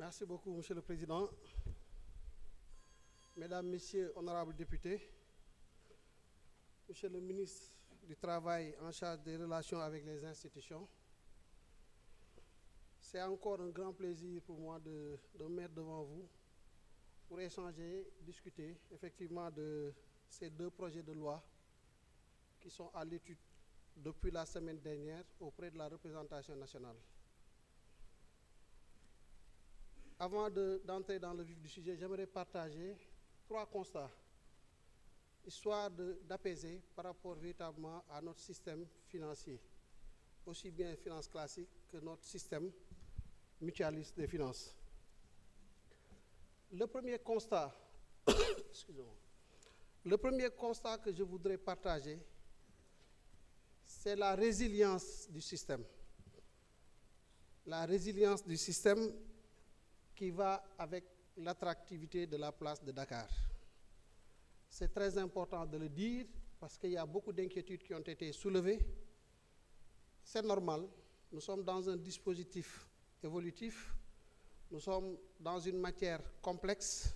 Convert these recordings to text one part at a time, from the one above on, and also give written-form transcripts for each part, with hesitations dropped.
Merci beaucoup, Monsieur le Président. Mesdames, Messieurs, honorables députés, Monsieur le ministre du Travail en charge des relations avec les institutions, c'est encore un grand plaisir pour moi de me mettre devant vous pour échanger, discuter effectivement de ces deux projets de loi qui sont à l'étude depuis la semaine dernière auprès de la représentation nationale. Avant d'entrer dans le vif du sujet, j'aimerais partager 3 constats, histoire d'apaiser par rapport véritablement à notre système financier, aussi bien finance classique que notre système mutualiste des finances. Le premier constat, excusez-moi, le premier constat que je voudrais partager, c'est la résilience du système. La résilience du système qui va avec l'attractivité de la place de Dakar. C'est très important de le dire parce qu'il y a beaucoup d'inquiétudes qui ont été soulevées. C'est normal, nous sommes dans un dispositif évolutif, nous sommes dans une matière complexe,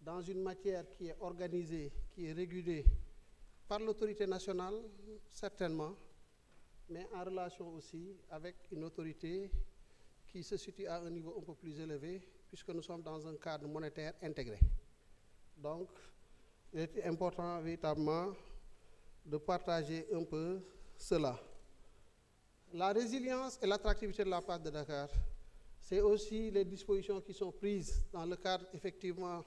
dans une matière qui est organisée, qui est régulée par l'autorité nationale, certainement, mais en relation aussi avec une autorité qui se situe à un niveau un peu plus élevé, puisque nous sommes dans un cadre monétaire intégré. Donc, il est important véritablement de partager un peu cela. La résilience et l'attractivité de la place de Dakar, c'est aussi les dispositions qui sont prises dans le cadre effectivement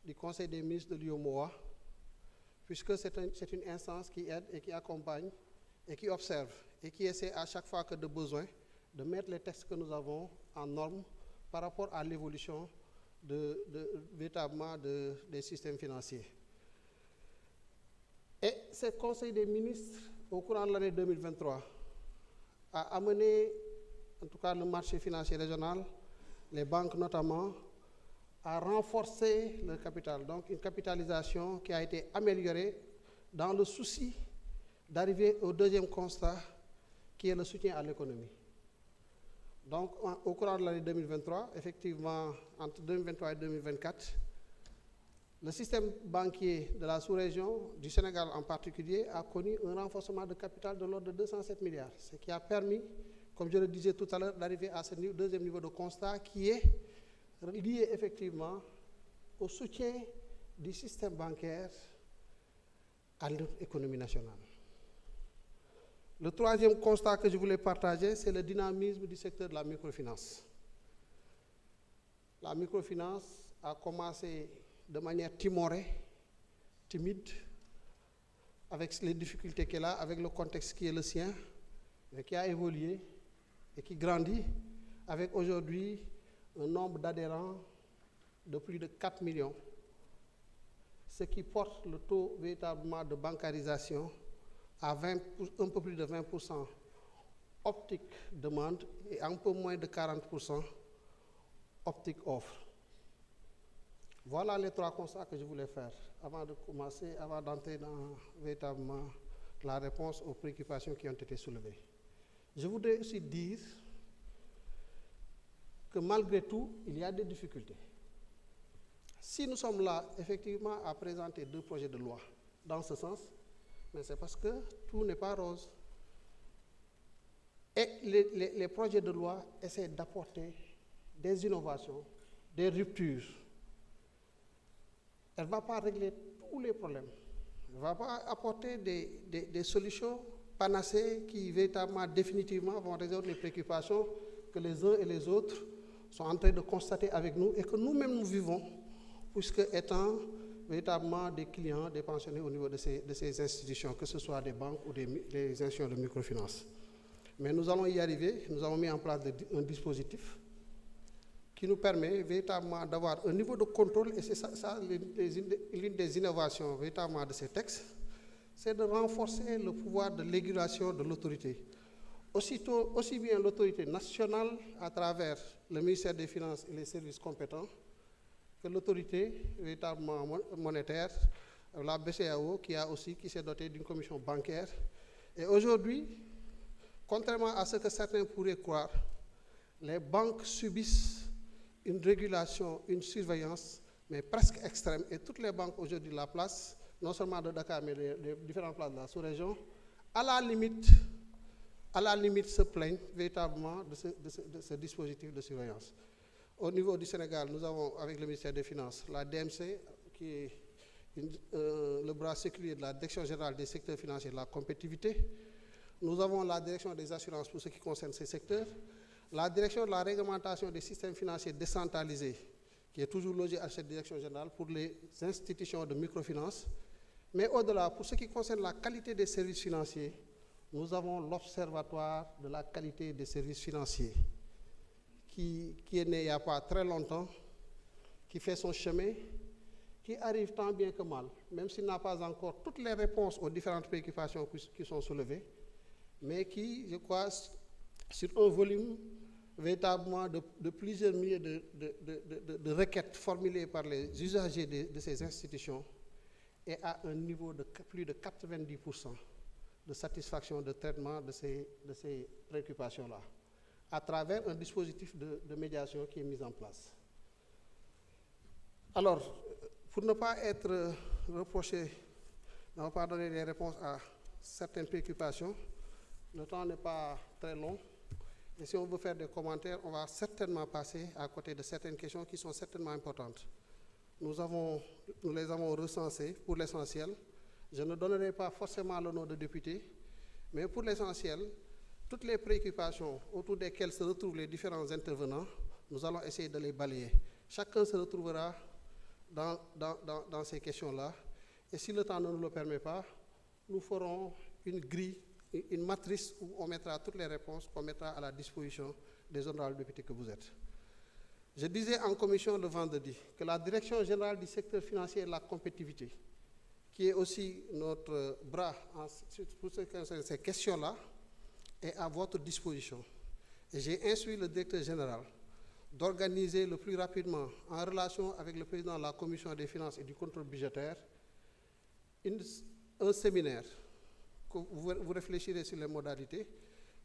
du Conseil des ministres de l'UEMOA, puisque c'est une instance qui aide et qui accompagne et qui observe et qui essaie à chaque fois que de besoin de mettre les textes que nous avons en norme par rapport à l'évolution véritablement des systèmes financiers. Et ce Conseil des ministres, au courant de l'année 2023, a amené, en tout cas le marché financier régional, les banques notamment, à renforcer leur capital. Donc une capitalisation qui a été améliorée dans le souci d'arriver au deuxième constat, qui est le soutien à l'économie. Donc, au courant de l'année 2023, effectivement, entre 2023 et 2024, le système banquier de la sous-région, du Sénégal en particulier, a connu un renforcement de capital de l'ordre de 207 milliards, ce qui a permis, comme je le disais tout à l'heure, d'arriver à ce deuxième niveau de constat qui est lié effectivement au soutien du système bancaire à l'économie nationale. Le troisième constat que je voulais partager, c'est le dynamisme du secteur de la microfinance. La microfinance a commencé de manière timorée, timide, avec les difficultés qu'elle a, avec le contexte qui est le sien, mais qui a évolué et qui grandit, avec aujourd'hui un nombre d'adhérents de plus de 4 millions, ce qui porte le taux véritablement de bancarisation à un peu plus de 20% optique demande et un peu moins de 40% optique offre. Voilà les 3 constats que je voulais faire avant de commencer, avant d'entrer dans véritablement la réponse aux préoccupations qui ont été soulevées. Je voudrais aussi dire que malgré tout, il y a des difficultés. Si nous sommes là, effectivement, à présenter 2 projets de loi dans ce sens, mais c'est parce que tout n'est pas rose. Et les projets de loi essaient d'apporter des innovations, des ruptures. Elle ne va pas régler tous les problèmes. Elle ne va pas apporter des solutions panacées qui, véritablement, définitivement, vont résoudre les préoccupations que les uns et les autres sont en train de constater avec nous et que nous-mêmes nous vivons, puisque étant véritablement des clients, des pensionnés au niveau de ces institutions, que ce soit des banques ou des institutions de microfinance. Mais nous allons y arriver. Nous avons mis en place un dispositif qui nous permet véritablement d'avoir un niveau de contrôle, et c'est ça l'une des innovations véritablement de ces textes, c'est de renforcer le pouvoir de régulation de l'autorité. Aussi bien l'autorité nationale à travers le ministère des Finances et les services compétents, que l'autorité véritablement monétaire, la BCEAO, qui s'est dotée d'une commission bancaire. Et aujourd'hui, contrairement à ce que certains pourraient croire, les banques subissent une régulation, une surveillance, mais presque extrême. Et toutes les banques aujourd'hui de la place, non seulement de Dakar, mais des différentes places de la sous-région, à la limite, se plaignent véritablement de ce dispositif de surveillance. Au niveau du Sénégal, nous avons, avec le ministère des Finances, la DMC, qui est le bras séculier de la Direction générale des secteurs financiers et de la compétitivité. Nous avons la Direction des assurances pour ce qui concerne ces secteurs, la Direction de la réglementation des systèmes financiers décentralisés, qui est toujours logée à cette Direction générale pour les institutions de microfinance. Mais au-delà, pour ce qui concerne la qualité des services financiers, nous avons l'Observatoire de la qualité des services financiers, qui est né il n'y a pas très longtemps, qui fait son chemin, qui arrive tant bien que mal, même s'il n'a pas encore toutes les réponses aux différentes préoccupations qui sont soulevées, mais qui, je crois, sur un volume véritablement de plusieurs milliers de requêtes formulées par les usagers de ces institutions, est à un niveau de plus de 90% de satisfaction de traitement de ces préoccupations-là, à travers un dispositif de médiation qui est mis en place. Alors, pour ne pas être reproché d'avoir pas donné des réponses à certaines préoccupations, le temps n'est pas très long. Et si on veut faire des commentaires, on va certainement passer à côté de certaines questions qui sont certainement importantes. Nous les avons recensées pour l'essentiel. Je ne donnerai pas forcément le nom de député, mais pour l'essentiel, toutes les préoccupations autour desquelles se retrouvent les différents intervenants, nous allons essayer de les balayer. Chacun se retrouvera dans ces questions-là. Et si le temps ne nous le permet pas, nous ferons une grille, une matrice où on mettra toutes les réponses qu'on mettra à la disposition des honorables députés que vous êtes. Je disais en commission le vendredi que la Direction générale du secteur financier et de la compétitivité, qui est aussi notre bras pour ces questions-là, est à votre disposition. Et j'ai instruit le directeur général d'organiser le plus rapidement, en relation avec le président de la Commission des finances et du contrôle budgétaire, un séminaire que vous réfléchirez sur les modalités,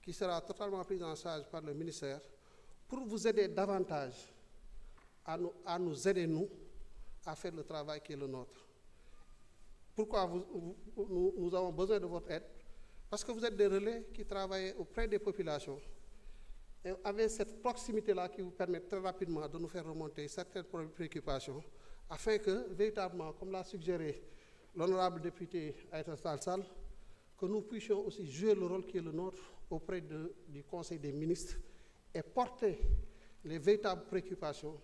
qui sera totalement pris en charge par le ministère pour vous aider davantage à nous aider, nous, à faire le travail qui est le nôtre. Pourquoi nous avons besoin de votre aide? Parce que vous êtes des relais qui travaillent auprès des populations. Et avec cette proximité-là qui vous permet très rapidement de nous faire remonter certaines préoccupations, afin que, véritablement, comme l'a suggéré l'honorable député Aïta Sall, que nous puissions aussi jouer le rôle qui est le nôtre auprès du Conseil des ministres et porter les véritables préoccupations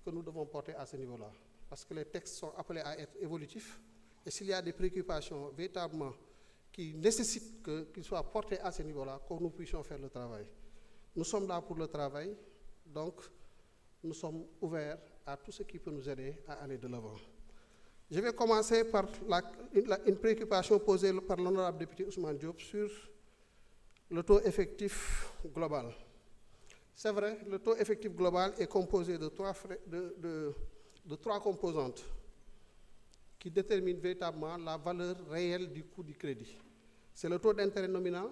que nous devons porter à ce niveau-là. Parce que les textes sont appelés à être évolutifs, et s'il y a des préoccupations véritablement qui nécessitent qu'ils soient portés à ce niveau-là, que nous puissions faire le travail. Nous sommes là pour le travail, donc nous sommes ouverts à tout ce qui peut nous aider à aller de l'avant. Je vais commencer par une préoccupation posée par l'honorable député Ousmane Diop sur le taux effectif global. C'est vrai, le taux effectif global est composé de trois composantes qui déterminent véritablement la valeur réelle du coût du crédit. C'est le taux d'intérêt nominal,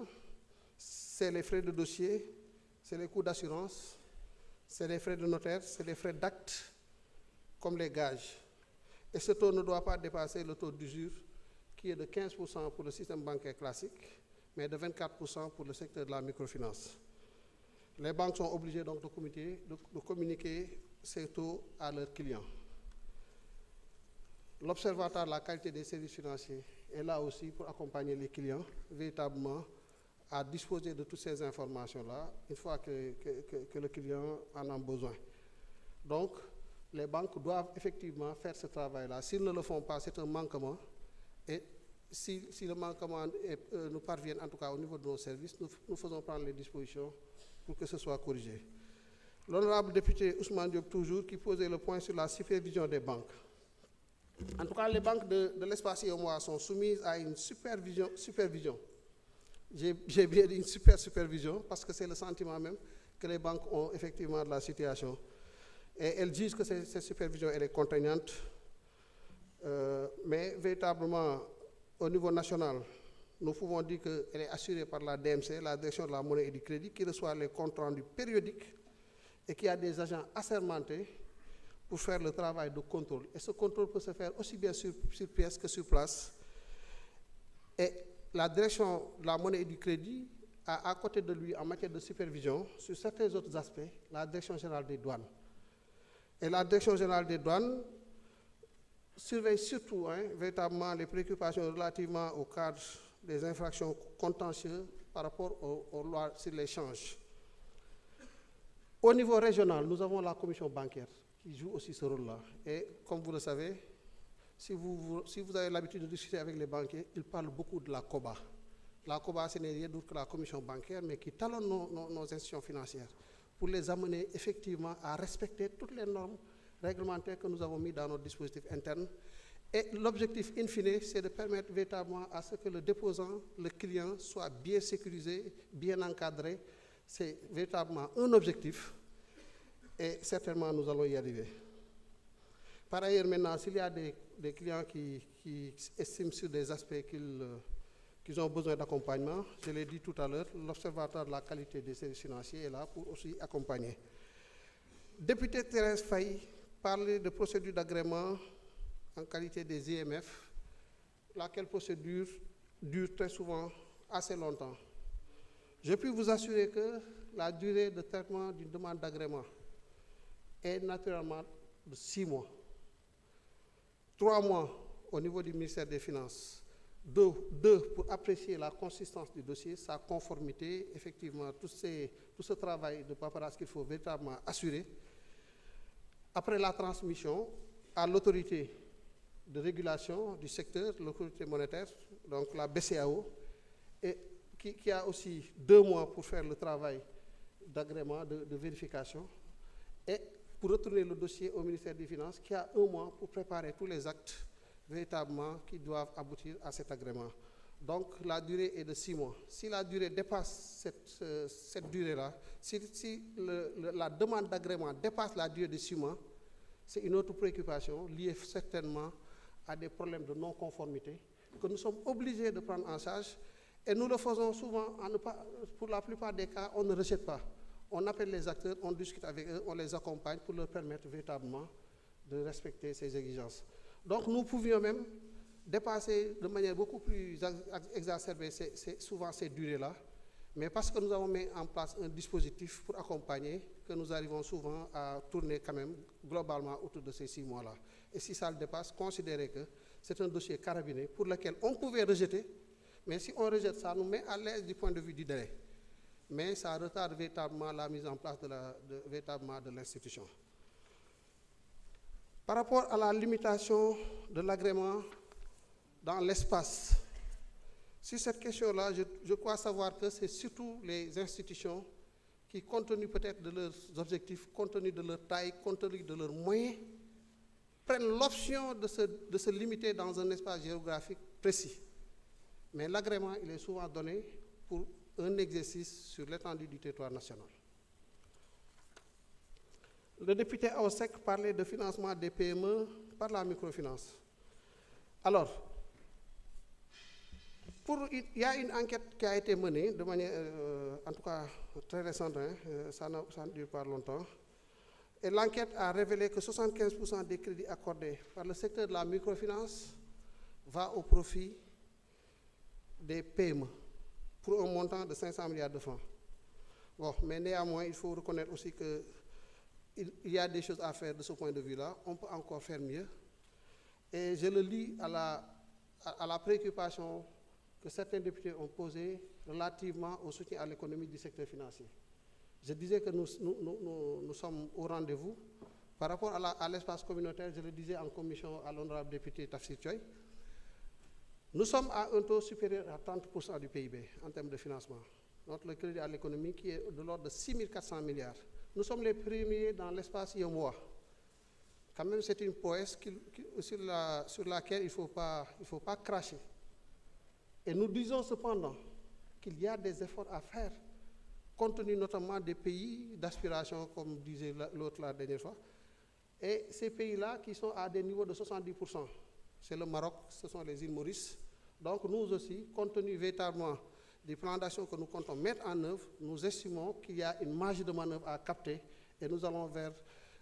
c'est les frais de dossier, c'est les coûts d'assurance, c'est les frais de notaire, c'est les frais d'acte, comme les gages. Et ce taux ne doit pas dépasser le taux d'usure, qui est de 15% pour le système bancaire classique, mais de 24% pour le secteur de la microfinance. Les banques sont obligées donc de communiquer ces taux à leurs clients. L'Observatoire de la qualité des services financiers est là aussi pour accompagner les clients véritablement à disposer de toutes ces informations-là une fois que le client en a besoin. Donc, les banques doivent effectivement faire ce travail-là. S'ils ne le font pas, c'est un manquement. Et si le manquement nous parvient, en tout cas au niveau de nos services, nous faisons prendre les dispositions pour que ce soit corrigé. L'honorable député Ousmane Diop, toujours, qui posait le point sur la supervision des banques. En tout cas, les banques de l'espace IOMOA sont soumises à une supervision. J'ai bien dit une supervision, parce que c'est le sentiment même que les banques ont effectivement de la situation. Et elles disent que cette supervision elle est contraignante, mais véritablement, au niveau national, nous pouvons dire qu'elle est assurée par la DMC, la Direction de la monnaie et du crédit, qui reçoit les comptes rendus périodiques et qui a des agents assermentés pour faire le travail de contrôle. Et ce contrôle peut se faire aussi bien sur pièce que sur place. Et la direction de la monnaie et du crédit a à côté de lui, en matière de supervision, sur certains autres aspects, la direction générale des douanes. Et la direction générale des douanes surveille surtout véritablement les préoccupations relativement au cadre des infractions contentieuses par rapport aux lois sur l'échange. Au niveau régional, nous avons la commission bancaire qui joue aussi ce rôle-là. Et comme vous le savez, si vous avez l'habitude de discuter avec les banquiers, ils parlent beaucoup de la COBA. La COBA, ce n'est rien d'autre que la commission bancaire, mais qui talonne nos institutions financières pour les amener effectivement à respecter toutes les normes réglementaires que nous avons mis dans notre dispositif interne. Et l'objectif, in fine, c'est de permettre véritablement à ce que le déposant, le client, soit bien sécurisé, bien encadré. C'est véritablement un objectif et certainement nous allons y arriver. Par ailleurs, maintenant, s'il y a des clients qui estiment sur des aspects qu'ils ont besoin d'accompagnement, je l'ai dit tout à l'heure, l'Observatoire de la qualité des services financiers est là pour aussi accompagner. Députée Thérèse Faye parlait de procédure d'agrément en qualité des IMF, laquelle procédure dure très souvent assez longtemps. Je puis vous assurer que la durée de traitement d'une demande d'agrément est naturellement de 6 mois. 3 mois au niveau du ministère des Finances, 2 pour apprécier la consistance du dossier, sa conformité, effectivement, tout ce travail de paperasse qu'il faut véritablement assurer. Après la transmission à l'autorité de régulation du secteur, l'autorité monétaire, donc la BCEAO, et qui a aussi 2 mois pour faire le travail d'agrément, de vérification, et pour retourner le dossier au ministère des Finances, qui a 1 mois pour préparer tous les actes véritablement qui doivent aboutir à cet agrément. Donc la durée est de 6 mois. Si la durée dépasse cette durée-là, si la demande d'agrément dépasse la durée de 6 mois, c'est une autre préoccupation liée certainement à des problèmes de non-conformité que nous sommes obligés de prendre en charge. Et nous le faisons souvent, pour la plupart des cas, on ne rejette pas. On appelle les acteurs, on discute avec eux, on les accompagne pour leur permettre véritablement de respecter ces exigences. Donc nous pouvions même dépasser de manière beaucoup plus exacerbée souvent ces durées-là, mais parce que nous avons mis en place un dispositif pour accompagner, que nous arrivons souvent à tourner quand même globalement autour de ces 6 mois-là. Et si ça le dépasse, considérez que c'est un dossier carabiné pour lequel on pouvait rejeter, mais si on rejette ça, nous met à l'aise du point de vue du délai. Mais ça retarde véritablement la mise en place de l'institution. Par rapport à la limitation de l'agrément dans l'espace, sur cette question-là, je crois savoir que c'est surtout les institutions qui, compte tenu peut-être de leurs objectifs, compte tenu de leur taille, compte tenu de leurs moyens, prennent l'option de se limiter dans un espace géographique précis. Mais l'agrément, il est souvent donné pour un exercice sur l'étendue du territoire national. Le député Aosek parlait de financement des PME par la microfinance. Alors, il y a une enquête qui a été menée de manière, en tout cas très récente, ça ne dure pas longtemps, et l'enquête a révélé que 75% des crédits accordés par le secteur de la microfinance va au profit des PME pour un montant de 500 milliards de francs. Bon, mais néanmoins, il faut reconnaître aussi qu'il y a des choses à faire de ce point de vue-là. On peut encore faire mieux. Et je le lis à la préoccupation que certains députés ont posée relativement au soutien à l'économie du secteur financier. Je disais que nous sommes au rendez-vous. Par rapport à l'espace communautaire, je le disais en commission à l'honorable député Tafsir Thioye, nous sommes à un taux supérieur à 30% du PIB en termes de financement. Notre crédit à l'économie qui est de l'ordre de 6 400 milliards. Nous sommes les premiers dans l'espace IOMOA. Quand même, c'est une prouesse sur laquelle il ne faut pas cracher. Et nous disons cependant qu'il y a des efforts à faire, compte tenu notamment des pays d'aspiration, comme disait l'autre la dernière fois, et ces pays-là qui sont à des niveaux de 70%. C'est le Maroc, ce sont les îles Maurice. Donc nous aussi, compte tenu véritablement des plans d'action que nous comptons mettre en œuvre, nous estimons qu'il y a une marge de manœuvre à capter et nous allons vers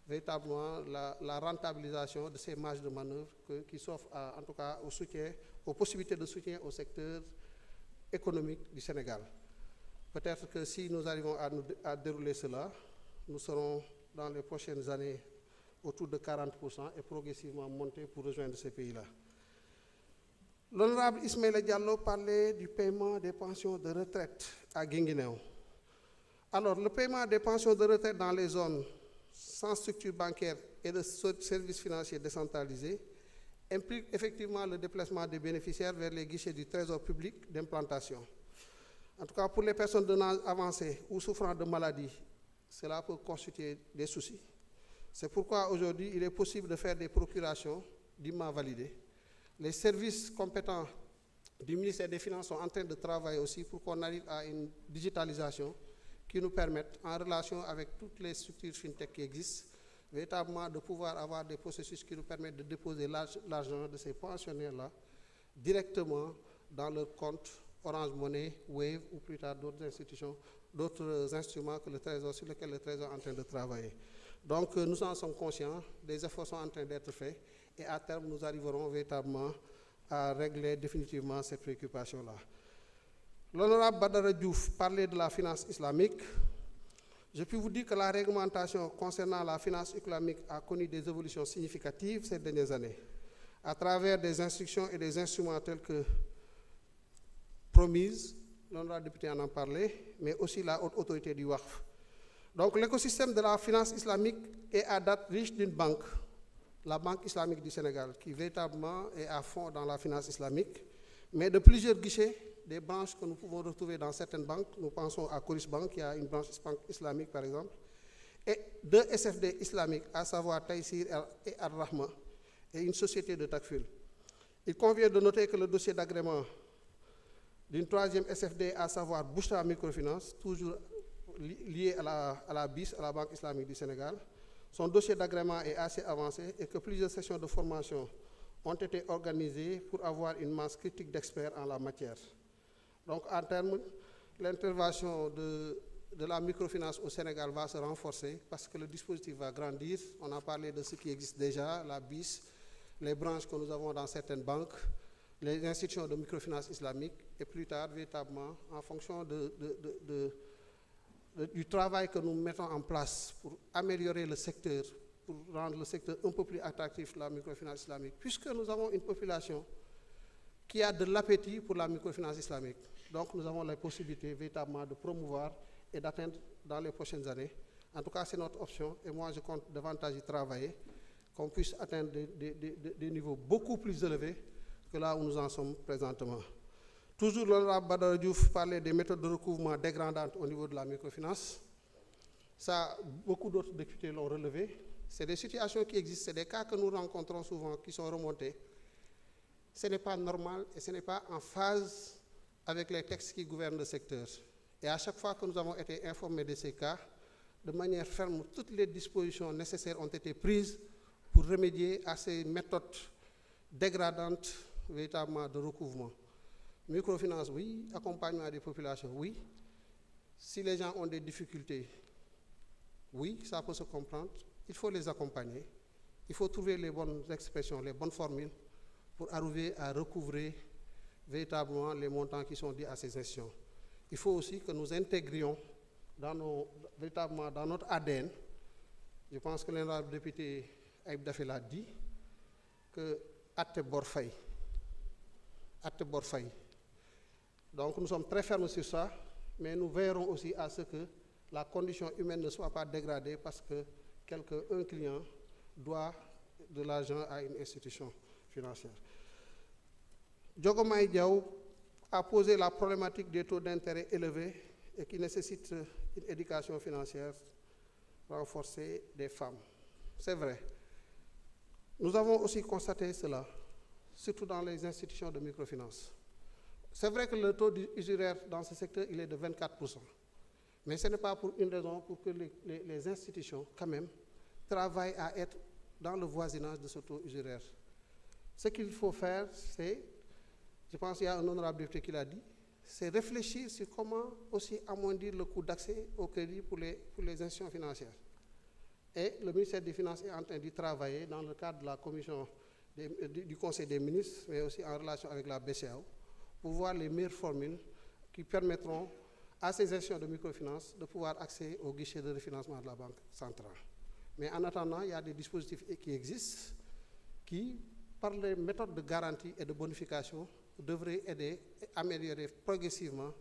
véritablement la rentabilisation de ces marges de manœuvre qui s'offrent en tout cas au soutien, aux possibilités de soutien au secteur économique du Sénégal. Peut-être que si nous arrivons à dérouler cela, nous serons dans les prochaines années autour de 40% et progressivement monter pour rejoindre ces pays-là. L'honorable Ismaïla Diallo parlait du paiement des pensions de retraite à Guinguinéo. Alors, le paiement des pensions de retraite dans les zones sans structure bancaire et de services financiers décentralisés implique effectivement le déplacement des bénéficiaires vers les guichets du Trésor public d'implantation. En tout cas, pour les personnes de l'âge avancé ou souffrant de maladies, cela peut constituer des soucis. C'est pourquoi aujourd'hui, il est possible de faire des procurations dûment validées. Les services compétents du ministère des Finances sont en train de travailler aussi pour qu'on arrive à une digitalisation qui nous permette, en relation avec toutes les structures fintech qui existent, véritablement de pouvoir avoir des processus qui nous permettent de déposer l'argent de ces pensionnaires-là directement dans leur compte Orange Money, Wave ou plus tard d'autres institutions, d'autres instruments que le Trésor, sur lesquels le Trésor est en train de travailler. Donc nous en sommes conscients, des efforts sont en train d'être faits et à terme nous arriverons véritablement à régler définitivement cette préoccupation-là. L'honorable Badara Diouf parlait de la finance islamique. Je puis vous dire que la réglementation concernant la finance islamique a connu des évolutions significatives ces dernières années, à travers des instructions et des instruments tels que Promise, l'honorable député en parlait, mais aussi la haute autorité du WAQF. Donc l'écosystème de la finance islamique est à date riche d'une banque, la Banque islamique du Sénégal, qui véritablement est à fond dans la finance islamique, mais de plusieurs guichets, des branches que nous pouvons retrouver dans certaines banques. Nous pensons à Coris Bank, qui a une branche islamique par exemple, et deux SFD islamiques, à savoir Taïsir et Ar-Rahma, et une société de Takful. Il convient de noter que le dossier d'agrément d'une troisième SFD, à savoir Bouchra Microfinance, toujours lié à la BIS, à la Banque islamique du Sénégal, son dossier d'agrément est assez avancé et que plusieurs sessions de formation ont été organisées pour avoir une masse critique d'experts en la matière. Donc, en termes, l'intervention de la microfinance au Sénégal va se renforcer parce que le dispositif va grandir. On a parlé de ce qui existe déjà, la BIS, les branches que nous avons dans certaines banques, les institutions de microfinance islamique, et plus tard, véritablement, en fonction du travail que nous mettons en place pour améliorer le secteur, pour rendre le secteur un peu plus attractif, la microfinance islamique, puisque nous avons une population qui a de l'appétit pour la microfinance islamique. Donc nous avons la possibilité véritablement de promouvoir et d'atteindre dans les prochaines années. En tout cas, c'est notre option et moi je compte davantage y travailler, qu'on puisse atteindre des niveaux beaucoup plus élevés que là où nous en sommes présentement. Toujours l'honorable Badara Diouf parlait des méthodes de recouvrement dégrandantes au niveau de la microfinance. Ça, beaucoup d'autres députés l'ont relevé. C'est des situations qui existent, c'est des cas que nous rencontrons souvent qui sont remontés. Ce n'est pas normal et ce n'est pas en phase avec les textes qui gouvernent le secteur. Et à chaque fois que nous avons été informés de ces cas, de manière ferme, toutes les dispositions nécessaires ont été prises pour remédier à ces méthodes dégradantes véritablement de recouvrement. Microfinance, oui. Accompagnement des populations, oui. Si les gens ont des difficultés, oui, ça peut se comprendre. Il faut les accompagner. Il faut trouver les bonnes expressions, les bonnes formules pour arriver à recouvrer véritablement les montants qui sont dus à ces institutions. Il faut aussi que nous intégrions véritablement dans notre ADN, je pense que l'honorable député Aïb Dafé l'a dit, que Atte Borfay. Donc nous sommes très fermes sur ça, mais nous veillerons aussi à ce que la condition humaine ne soit pas dégradée parce que un client doit de l'argent à une institution financière. Diogomaye Diaw a posé la problématique des taux d'intérêt élevés et qui nécessitent une éducation financière renforcée des femmes. C'est vrai. Nous avons aussi constaté cela, surtout dans les institutions de microfinance. C'est vrai que le taux usuraire dans ce secteur, il est de 24%. Mais ce n'est pas pour une raison, pour que les institutions, quand même, travaillent à être dans le voisinage de ce taux usuraire. Ce qu'il faut faire, c'est, je pense qu'il y a un honorable député qui l'a dit, c'est réfléchir sur comment aussi amoindrir le coût d'accès au crédit pour les institutions financières. Et le ministère des Finances est en train d'y travailler dans le cadre de la commission du Conseil des ministres, mais aussi en relation avec la BCEAO, pour voir les meilleures formules qui permettront à ces institutions de microfinance de pouvoir accéder au guichet de refinancement de la Banque centrale. Mais en attendant, il y a des dispositifs qui existent qui, par les méthodes de garantie et de bonification, devraient aider et améliorer progressivement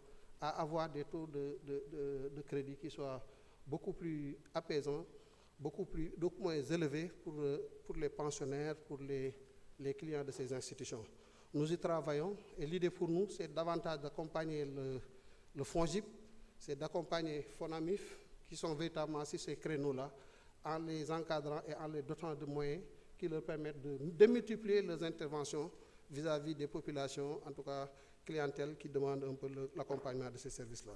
à avoir des taux de crédit qui soient beaucoup plus apaisants, beaucoup moins élevés pour les pensionnaires, pour les clients de ces institutions. Nous y travaillons et l'idée pour nous, c'est davantage d'accompagner le FONGIP, c'est d'accompagner FONAMIF, qui sont véritablement sur ces créneaux-là, en les encadrant et en les dotant de moyens qui leur permettent de démultiplier leurs interventions vis-à-vis des populations, en tout cas clientèle, qui demandent un peu l'accompagnement de ces services-là.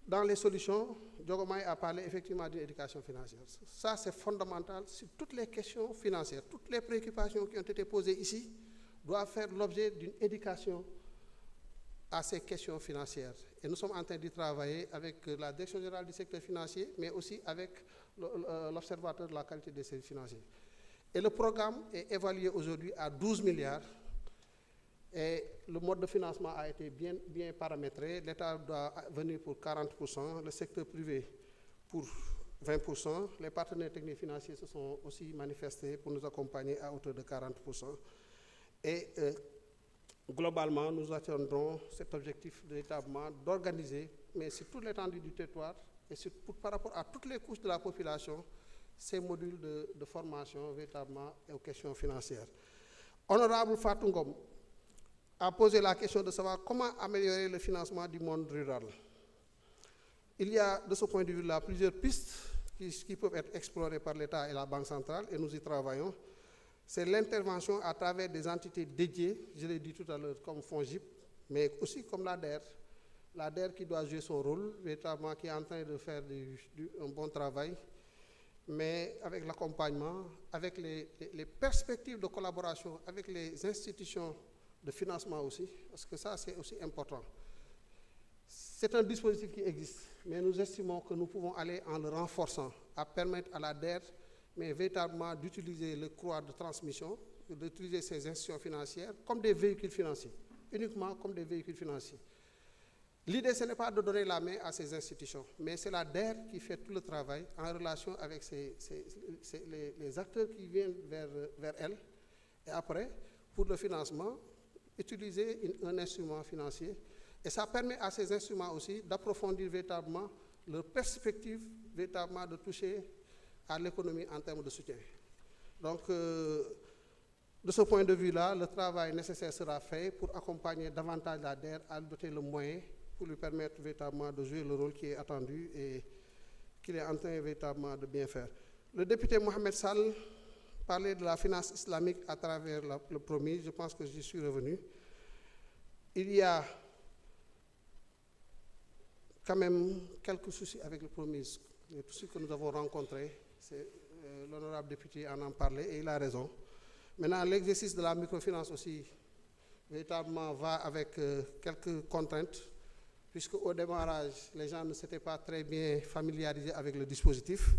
Dans les solutions, Diogomaye a parlé effectivement d'une éducation financière. Ça, c'est fondamental sur toutes les questions financières. Toutes les préoccupations qui ont été posées ici doivent faire l'objet d'une éducation à ces questions financières. Et nous sommes en train d'y travailler avec la Direction générale du secteur financier, mais aussi avec l'Observatoire de la qualité des services financiers. Et le programme est évalué aujourd'hui à 12 milliards. Et le mode de financement a été bien paramétré. L'État doit venir pour 40%, le secteur privé pour 20%. Les partenaires techniques financiers se sont aussi manifestés pour nous accompagner à hauteur de 40%. Et globalement, nous atteindrons cet objectif véritablement d'organiser, mais sur toute l'étendue du territoire et par rapport à toutes les couches de la population, ces modules de formation véritablement aux questions financières. Honorable Fatou Ngom a posé la question de savoir comment améliorer le financement du monde rural. Il y a de ce point de vue-là plusieurs pistes qui peuvent être explorées par l'État et la Banque centrale, et nous y travaillons. C'est l'intervention à travers des entités dédiées, je l'ai dit tout à l'heure, comme FONGIP, mais aussi comme l'ADER. L'ADER qui doit jouer son rôle, véritablement qui est en train de faire un bon travail, mais avec l'accompagnement, avec les perspectives de collaboration avec les institutions de financement aussi, parce que ça, c'est aussi important. C'est un dispositif qui existe, mais nous estimons que nous pouvons aller en le renforçant, à permettre à l'ADER, mais véritablement d'utiliser le couloir de transmission, d'utiliser ces institutions financières comme des véhicules financiers, uniquement comme des véhicules financiers. L'idée, ce n'est pas de donner la main à ces institutions, mais c'est l'ADER qui fait tout le travail en relation avec les acteurs qui viennent vers elle. Et après, pour le financement, utiliser un instrument financier. Et ça permet à ces instruments aussi d'approfondir véritablement leur perspective, véritablement de toucher à l'économie en termes de soutien. Donc, de ce point de vue-là, le travail nécessaire sera fait pour accompagner davantage l'ADER à doter le moyen pour lui permettre véritablement de jouer le rôle qui est attendu et qu'il est en train véritablement de bien faire. Le député Mohamed Sall parlait de la finance islamique à travers le promis, je pense que j'y suis revenu. Il y a quand même quelques soucis avec le promis, tous ceux que nous avons rencontrés, l'honorable député en parlait et il a raison. Maintenant, l'exercice de la microfinance aussi, véritablement, va avec quelques contraintes, puisque au démarrage, les gens ne s'étaient pas très bien familiarisés avec le dispositif,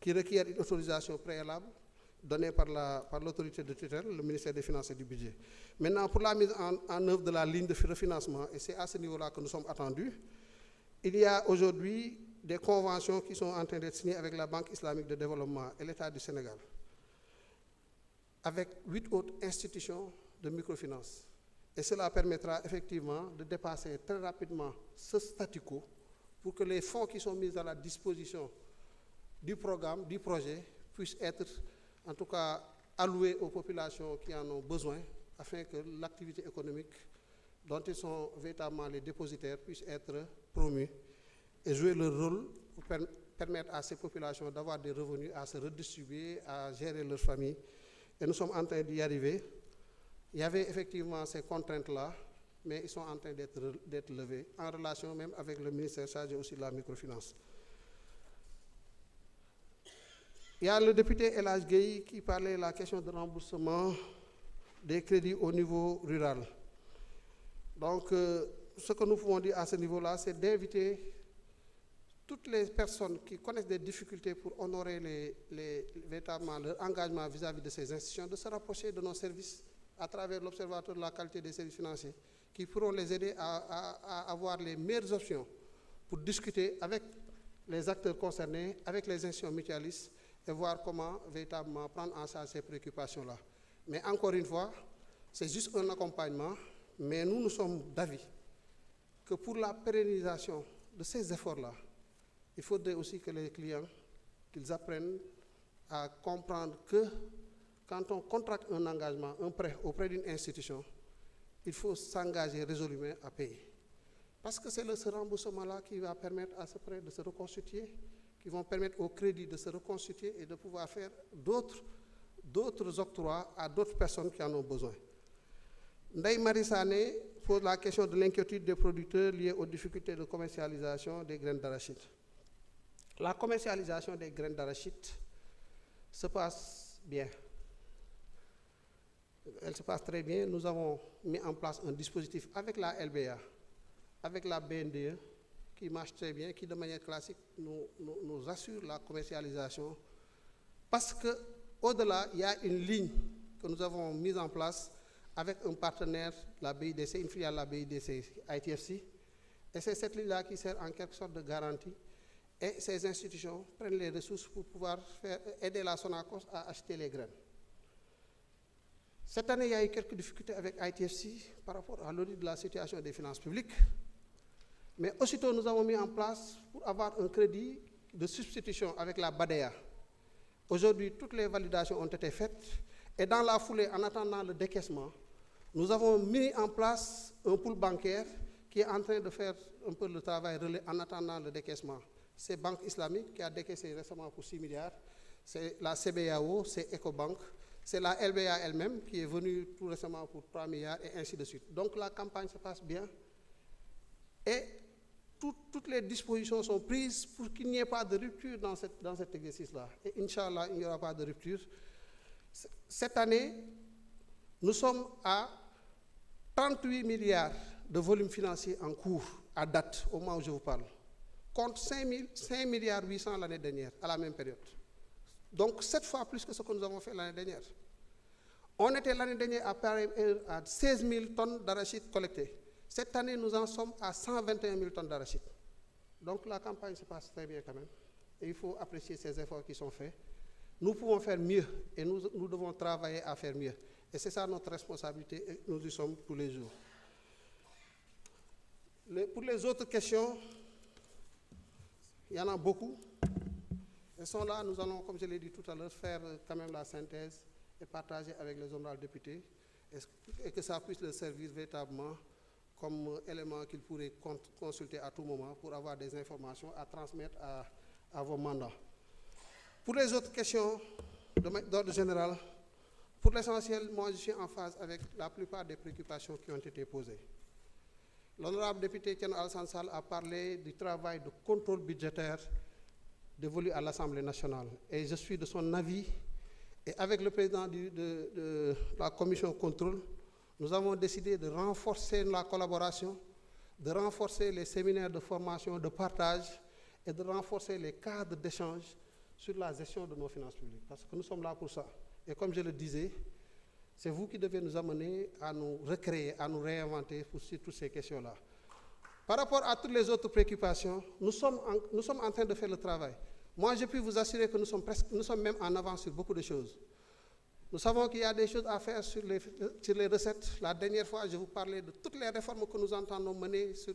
qui requiert une autorisation préalable donnée par l'autorité de tutelle, le ministère des Finances et du Budget. Maintenant, pour la mise en œuvre de la ligne de refinancement, et c'est à ce niveau-là que nous sommes attendus, il y a aujourd'hui des conventions qui sont en train d'être signées avec la Banque islamique de développement et l'État du Sénégal, avec 8 autres institutions de microfinance. Et cela permettra effectivement de dépasser très rapidement ce statu quo pour que les fonds qui sont mis à la disposition du programme, du projet, puissent être en tout cas alloués aux populations qui en ont besoin, afin que l'activité économique dont ils sont véritablement les dépositaires puisse être promue et jouer leur rôle pour permettre à ces populations d'avoir des revenus, à se redistribuer, à gérer leur famille. Et nous sommes en train d'y arriver. Il y avait effectivement ces contraintes-là, mais ils sont en train d'être levés, en relation même avec le ministère chargé aussi de la microfinance. Il y a le député El Hadj Gueye qui parlait de la question de remboursement des crédits au niveau rural. Donc, ce que nous pouvons dire à ce niveau-là, c'est d'inviter toutes les personnes qui connaissent des difficultés pour honorer véritablement leur engagement vis-à-vis de ces institutions, de se rapprocher de nos services à travers l'Observatoire de la qualité des services financiers, qui pourront les aider à avoir les meilleures options pour discuter avec les acteurs concernés, avec les institutions mutualistes, et voir comment véritablement prendre en charge ces préoccupations-là. Mais encore une fois, c'est juste un accompagnement, mais nous sommes d'avis que pour la pérennisation de ces efforts-là, il faudrait aussi que les clients, qu'ils apprennent à comprendre que quand on contracte un engagement, un prêt auprès d'une institution, il faut s'engager résolument à payer. Parce que c'est ce remboursement-là qui va permettre à ce prêt de se reconstituer, qui vont permettre au crédit de se reconstituer et de pouvoir faire d'autres octrois à d'autres personnes qui en ont besoin. Ndeye Marie Sané pose la question de l'inquiétude des producteurs liée aux difficultés de commercialisation des graines d'arachide. La commercialisation des graines d'arachide se passe bien. Elle se passe très bien. Nous avons mis en place un dispositif avec la LBA, avec la BNDE, qui marche très bien, qui de manière classique nous assure la commercialisation. Parce qu'au-delà, il y a une ligne que nous avons mise en place avec un partenaire, la BIDC, une filiale de la BIDC, ITFC. Et c'est cette ligne-là qui sert en quelque sorte de garantie. Et ces institutions prennent les ressources pour pouvoir aider la Sonacos à acheter les graines. Cette année, il y a eu quelques difficultés avec ITFC par rapport à l'audit de la situation des finances publiques. Mais aussitôt, nous avons mis en place pour avoir un crédit de substitution avec la BADEA. Aujourd'hui, toutes les validations ont été faites. Et dans la foulée, en attendant le décaissement, nous avons mis en place un pool bancaire qui est en train de faire un peu le travail relais en attendant le décaissement. C'est Banque Islamique qui a décaissé récemment pour 6 milliards. C'est la CBAO, c'est Ecobank. C'est la LBA elle-même qui est venue tout récemment pour 3 milliards et ainsi de suite. Donc la campagne se passe bien. Et toutes les dispositions sont prises pour qu'il n'y ait pas de rupture dans cet exercice-là. Et Inch'Allah, il n'y aura pas de rupture. Cette année, nous sommes à 38 milliards de volume financier en cours à date, au moment où je vous parle, contre 5 milliards 800 l'année dernière, à la même période. Donc 7 fois plus que ce que nous avons fait l'année dernière. On était l'année dernière à 16 000 tonnes d'arachide collectées. Cette année, nous en sommes à 121 000 tonnes d'arachide. Donc la campagne se passe très bien quand même. Et il faut apprécier ces efforts qui sont faits. Nous pouvons faire mieux et nous devons travailler à faire mieux. Et c'est ça notre responsabilité et nous y sommes tous les jours. Pour les autres questions, il y en a beaucoup. Elles sont là, nous allons, comme je l'ai dit tout à l'heure, faire quand même la synthèse et partager avec les honorables députés et que ça puisse leur servir véritablement comme élément qu'ils pourraient consulter à tout moment pour avoir des informations à transmettre à vos mandats. Pour les autres questions d'ordre général, pour l'essentiel, moi je suis en phase avec la plupart des préoccupations qui ont été posées. L'honorable député Thierno Alassane Sall a parlé du travail de contrôle budgétaire dévolu à l'Assemblée nationale. Et je suis de son avis. Et avec le président de la commission contrôle, nous avons décidé de renforcer la collaboration, de renforcer les séminaires de formation, de partage et de renforcer les cadres d'échange sur la gestion de nos finances publiques. Parce que nous sommes là pour ça. Et comme je le disais, c'est vous qui devez nous amener à nous recréer, à nous réinventer sur toutes ces questions-là. Par rapport à toutes les autres préoccupations, nous sommes en train de faire le travail. Moi, je peux vous assurer que nous sommes même en avance sur beaucoup de choses. Nous savons qu'il y a des choses à faire sur les recettes. La dernière fois, je vous parlais de toutes les réformes que nous entendons mener sur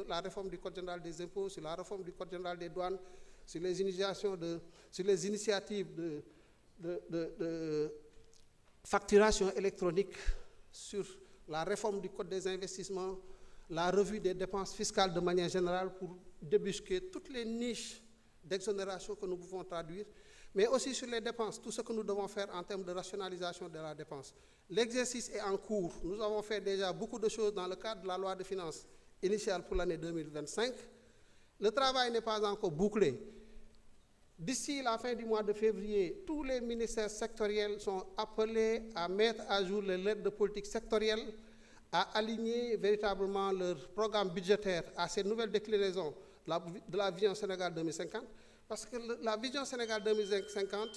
la réforme du Code général des impôts, sur la réforme du Code général des douanes, sur les initiatives de facturation électronique, sur la réforme du Code des investissements, la revue des dépenses fiscales de manière générale pour débusquer toutes les niches d'exonération que nous pouvons traduire, mais aussi sur les dépenses, tout ce que nous devons faire en termes de rationalisation de la dépense. L'exercice est en cours. Nous avons fait déjà beaucoup de choses dans le cadre de la loi de finances initiale pour l'année 2025. Le travail n'est pas encore bouclé. D'ici la fin du mois de février, tous les ministères sectoriels sont appelés à mettre à jour les lettres de politique sectorielle, à aligner véritablement leur programme budgétaire à ces nouvelles déclinaisons de la vision Sénégal 2050, parce que la vision Sénégal 2050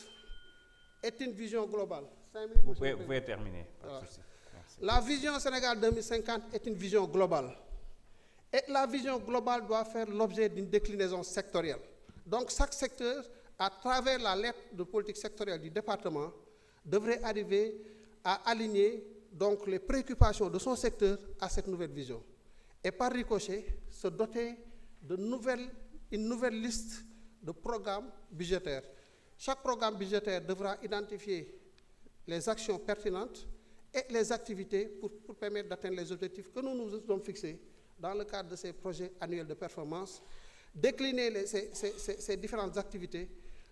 est une vision globale. 5 minutes, vous pouvez terminer. Pas de souci. Merci. La vision Sénégal 2050 est une vision globale. Et la vision globale doit faire l'objet d'une déclinaison sectorielle. Donc chaque secteur, à travers la lettre de politique sectorielle du département, devrait arriver à aligner donc les préoccupations de son secteur à cette nouvelle vision. Et par ricochet, se doter une nouvelle liste de programmes budgétaires. Chaque programme budgétaire devra identifier les actions pertinentes et les activités pour permettre d'atteindre les objectifs que nous nous sommes fixés dans le cadre de ces projets annuels de performance, décliner ces différentes activités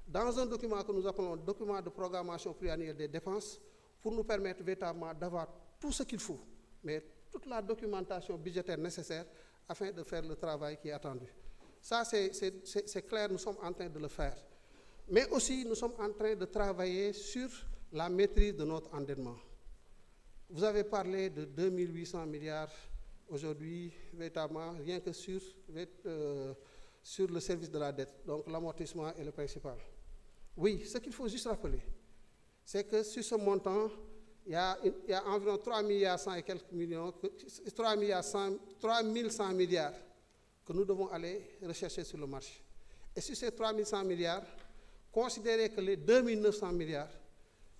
dans un document que nous appelons document de programmation pluriannuelle des dépenses pour nous permettre véritablement d'avoir tout ce qu'il faut, mais toute la documentation budgétaire nécessaire afin de faire le travail qui est attendu. Ça, c'est clair, nous sommes en train de le faire. Mais aussi, nous sommes en train de travailler sur la maîtrise de notre endettement. Vous avez parlé de 2800 milliards aujourd'hui, véritablement, rien que sur le service de la dette, donc l'amortissement et le principal. Oui, ce qu'il faut juste rappeler, c'est que sur ce montant, il y a environ 3 milliards 100 et quelques millions, 3 100 milliards que nous devons aller rechercher sur le marché. Et sur ces 3 100 milliards, considérez que les 2 900 milliards,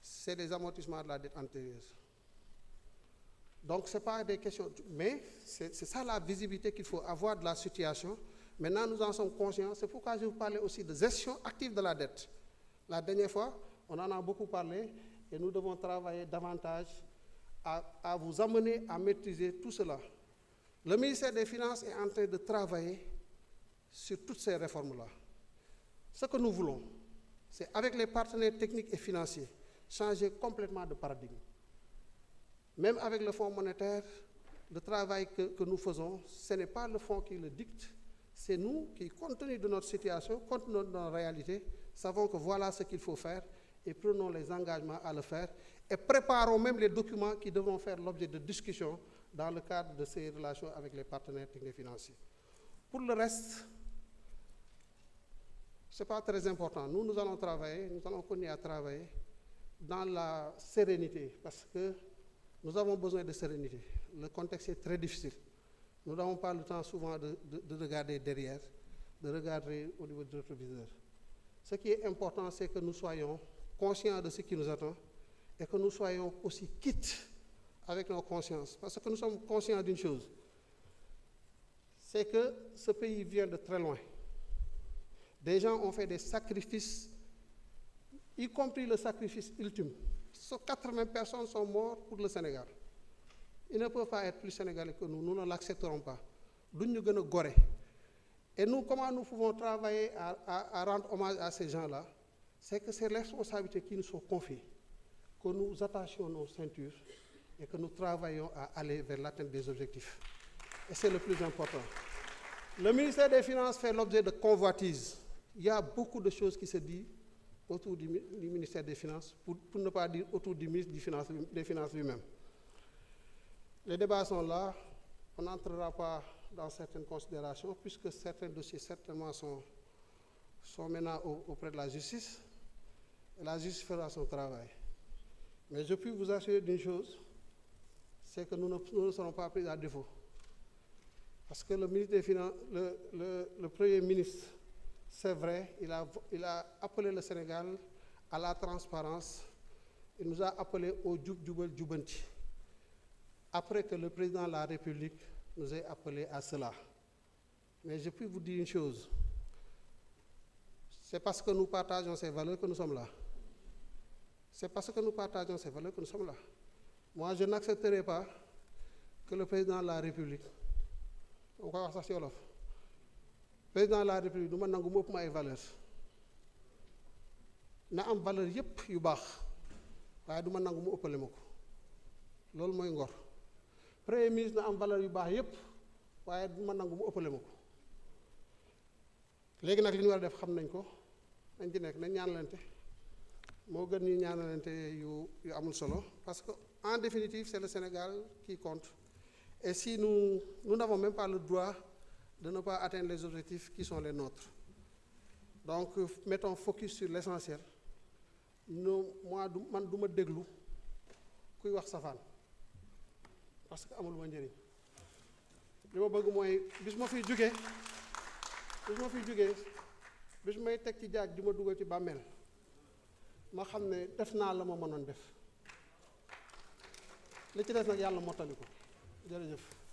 c'est des amortissements de la dette antérieure. Donc, ce n'est pas des questions, mais c'est ça la visibilité qu'il faut avoir de la situation. Maintenant, nous en sommes conscients. C'est pourquoi je vous parlais aussi de gestion active de la dette. La dernière fois, on en a beaucoup parlé et nous devons travailler davantage à vous amener à maîtriser tout cela. Le ministère des Finances est en train de travailler sur toutes ces réformes-là. Ce que nous voulons, c'est avec les partenaires techniques et financiers, changer complètement de paradigme. Même avec le Fonds monétaire, le travail que nous faisons, ce n'est pas le fonds qui le dicte, c'est nous qui, compte tenu de notre situation, compte tenu de notre réalité, savons que voilà ce qu'il faut faire et prenons les engagements à le faire et préparons même les documents qui devront faire l'objet de discussions dans le cadre de ces relations avec les partenaires techniques et financiers. Pour le reste, ce n'est pas très important. Nous allons travailler, nous allons continuer à travailler dans la sérénité parce que nous avons besoin de sérénité. Le contexte est très difficile. Nous n'avons pas le temps souvent de regarder derrière, de regarder au niveau du rétroviseur. Ce qui est important, c'est que nous soyons conscients de ce qui nous attend et que nous soyons aussi quittes avec nos consciences. Parce que nous sommes conscients d'une chose, c'est que ce pays vient de très loin. Des gens ont fait des sacrifices, y compris le sacrifice ultime. 80 personnes sont mortes pour le Sénégal. Ils ne peuvent pas être plus sénégalais que nous. Nous ne l'accepterons pas. Nous nous sommes gorés. Et nous, comment nous pouvons travailler à rendre hommage à ces gens-là? C'est que c'est les responsabilités qui nous sont confiées, que nous attachions nos ceintures et que nous travaillons à aller vers l'atteinte des objectifs. Et c'est le plus important. Le ministère des Finances fait l'objet de convoitises. Il y a beaucoup de choses qui se disent autour du ministère des Finances, pour ne pas dire autour du ministre des Finances lui-même. Les débats sont là, on n'entrera pas dans certaines considérations, puisque certains dossiers certainement sont maintenant auprès de la justice, et la justice fera son travail. Mais je puis vous assurer d'une chose, c'est que nous ne serons pas pris à défaut. Parce que le ministre des Finances, le Premier ministre, c'est vrai, il a appelé le Sénégal à la transparence. Il nous a appelé au Djoub Djoubel Djoubanti. Après que le président de la République nous ait appelé à cela. Mais je peux vous dire une chose. C'est parce que nous partageons ces valeurs que nous sommes là. C'est parce que nous partageons ces valeurs que nous sommes là. Moi, je n'accepterai pas que le président de la République, on va voir ça sur l'offre, le président de la République, nous avons des valeurs. Nous avons des valeurs qui sont bonnes, mais nous avons des valeurs. C'est ce que ngor. Le Premier ministre a des valeurs qui sont bonnes, mais nous avons des valeurs. Léegi nag li ñu war a def xam nañ ko nañ ci nekk nañ ñaanalante moo gën ñu ñaanalante yu amul solo parce que en définitive c'est le Sénégal qui compte et si nous n'avons même pas le droit de ne pas atteindre les objectifs qui sont les nôtres. Donc mettons focus sur l'essentiel. Moi man du ma déglu kuy wax safaan parce que amul ma njëriñ li ma bëgg mooy bis ma fiy jógee bis may teg ci jaag di ma dugal ci bàmmeel ma xam ne def naa la ma mënoon def li ci des nag yàlla mottali ko jërëjëf.